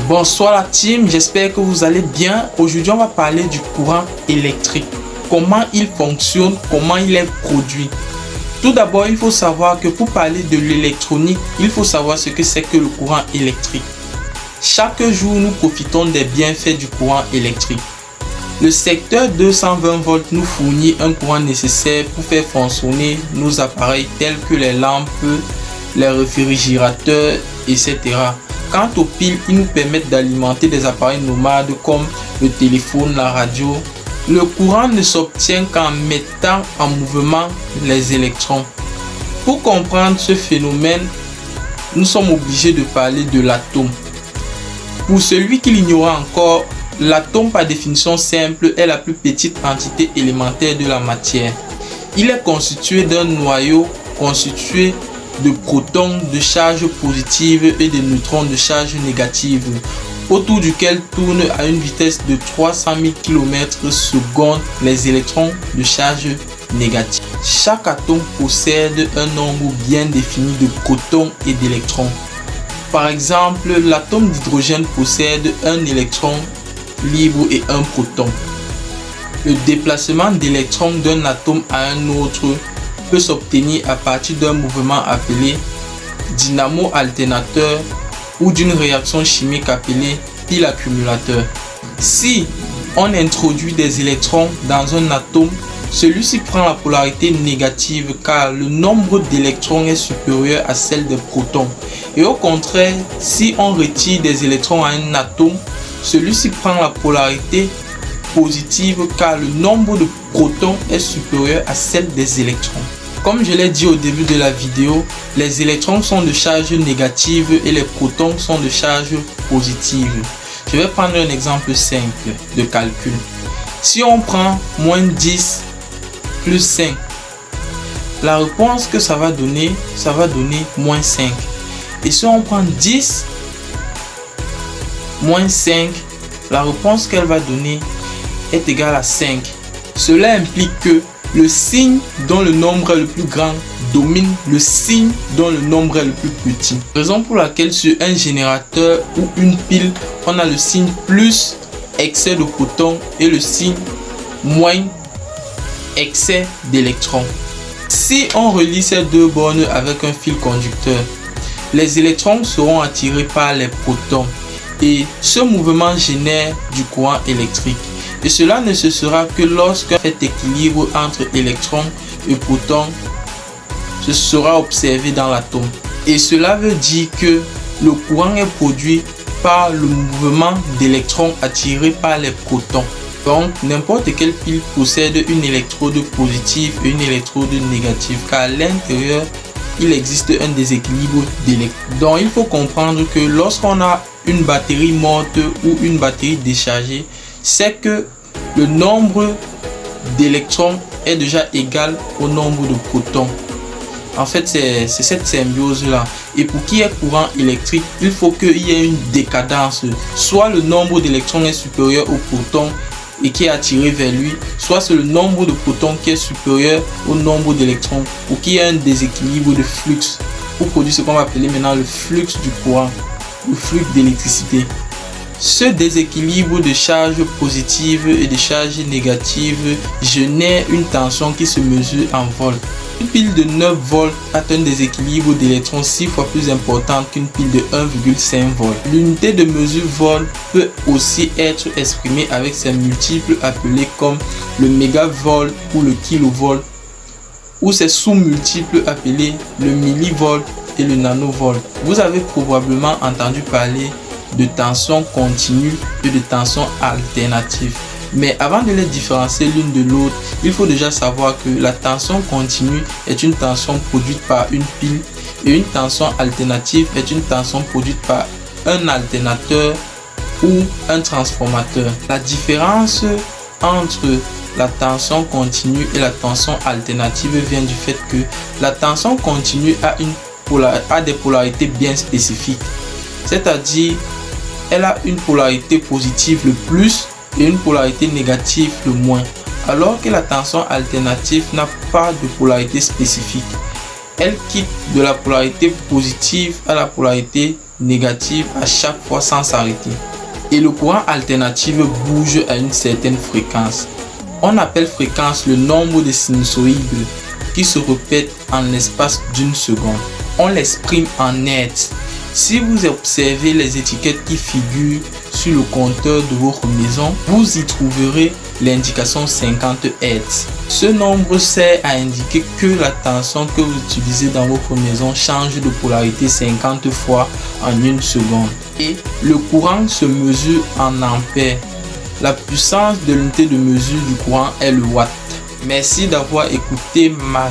Bonsoir la team, j'espère que vous allez bien. Aujourd'hui on va parler du courant électrique. Comment il fonctionne, comment il est produit. Tout d'abord il faut savoir que pour parler de l'électronique, il faut savoir ce que c'est que le courant électrique. Chaque jour nous profitons des bienfaits du courant électrique. Le secteur 220 volts nous fournit un courant nécessaire pour faire fonctionner nos appareils tels que les lampes, les réfrigérateurs, etc. Quant aux piles, ils nous permettent d'alimenter des appareils nomades comme le téléphone, la radio. Le courant ne s'obtient qu'en mettant en mouvement les électrons. Pour comprendre ce phénomène, nous sommes obligés de parler de l'atome. Pour celui qui l'ignore encore, l'atome par définition simple est la plus petite entité élémentaire de la matière. Il est constitué d'un noyau constitué de protons de charge positive et de neutrons de charge négative, autour duquel tournent à une vitesse de 300 000 km/s les électrons de charge négative. Chaque atome possède un nombre bien défini de protons et d'électrons. Par exemple, l'atome d'hydrogène possède un électron libre et un proton. Le déplacement d'électrons d'un atome à un autre peut s'obtenir à partir d'un mouvement appelé dynamo alternateur ou d'une réaction chimique appelée pile accumulateur. Si on introduit des électrons dans un atome, celui-ci prend la polarité négative car le nombre d'électrons est supérieur à celle des protons. Et au contraire, si on retire des électrons à un atome, celui-ci prend la polarité positive car le nombre de protons est supérieur à celle des électrons. Comme je l'ai dit au début de la vidéo, les électrons sont de charge négative et les protons sont de charge positive. Je vais prendre un exemple simple de calcul. Si on prend moins 10 plus 5, la réponse que ça va donner moins 5. Et si on prend 10 moins 5, la réponse qu'elle va donner est égale à 5. Cela implique que le signe dont le nombre est le plus grand domine le signe dont le nombre est le plus petit. Raison pour laquelle sur un générateur ou une pile, on a le signe plus excès de protons et le signe moins excès d'électrons. Si on relie ces deux bornes avec un fil conducteur, les électrons seront attirés par les protons et ce mouvement génère du courant électrique. Et cela ne se sera que lorsqu'un fait équilibre entre électrons et protons se sera observé dans l'atome. Et cela veut dire que le courant est produit par le mouvement d'électrons attirés par les protons. Donc n'importe quelle pile possède une électrode positive et une électrode négative car à l'intérieur il existe un déséquilibre d'électrons. Donc il faut comprendre que lorsqu'on a une batterie morte ou une batterie déchargée, c'est que le nombre d'électrons est déjà égal au nombre de protons. En fait, c'est cette symbiose-là. Et pour qu'il y ait courant électrique, il faut qu'il y ait une décadence. Soit le nombre d'électrons est supérieur au proton et qui est attiré vers lui, soit c'est le nombre de protons qui est supérieur au nombre d'électrons pour qu'il y ait un déséquilibre de flux pour produire ce qu'on va appeler maintenant le flux du courant, le flux d'électricité. Ce déséquilibre de charge positive et de charge négative génère une tension qui se mesure en volts. Une pile de 9 volts a un déséquilibre d'électrons 6 fois plus important qu'une pile de 1,5 volts. L'unité de mesure volt peut aussi être exprimée avec ses multiples appelés comme le mégavolt ou le kilovolt ou ses sous-multiples appelés le millivolt et le nanovolt. Vous avez probablement entendu parler de tension continue et de tension alternative. Mais avant de les différencier l'une de l'autre, il faut déjà savoir que la tension continue est une tension produite par une pile et une tension alternative est une tension produite par un alternateur ou un transformateur. La différence entre la tension continue et la tension alternative vient du fait que la tension continue a des polarités bien spécifiques. C'est-à-dire, elle a une polarité positive le plus et une polarité négative le moins. Alors que la tension alternative n'a pas de polarité spécifique. Elle quitte de la polarité positive à la polarité négative à chaque fois sans s'arrêter. Et le courant alternatif bouge à une certaine fréquence. On appelle fréquence le nombre de sinusoïdes qui se répètent en l'espace d'une seconde. On l'exprime en hertz. Si vous observez les étiquettes qui figurent sur le compteur de votre maison, vous y trouverez l'indication 50 Hz. Ce nombre sert à indiquer que la tension que vous utilisez dans votre maison change de polarité 50 fois en une seconde. Et le courant se mesure en ampères. La puissance de l'unité de mesure du courant est le watt. Merci d'avoir écouté ma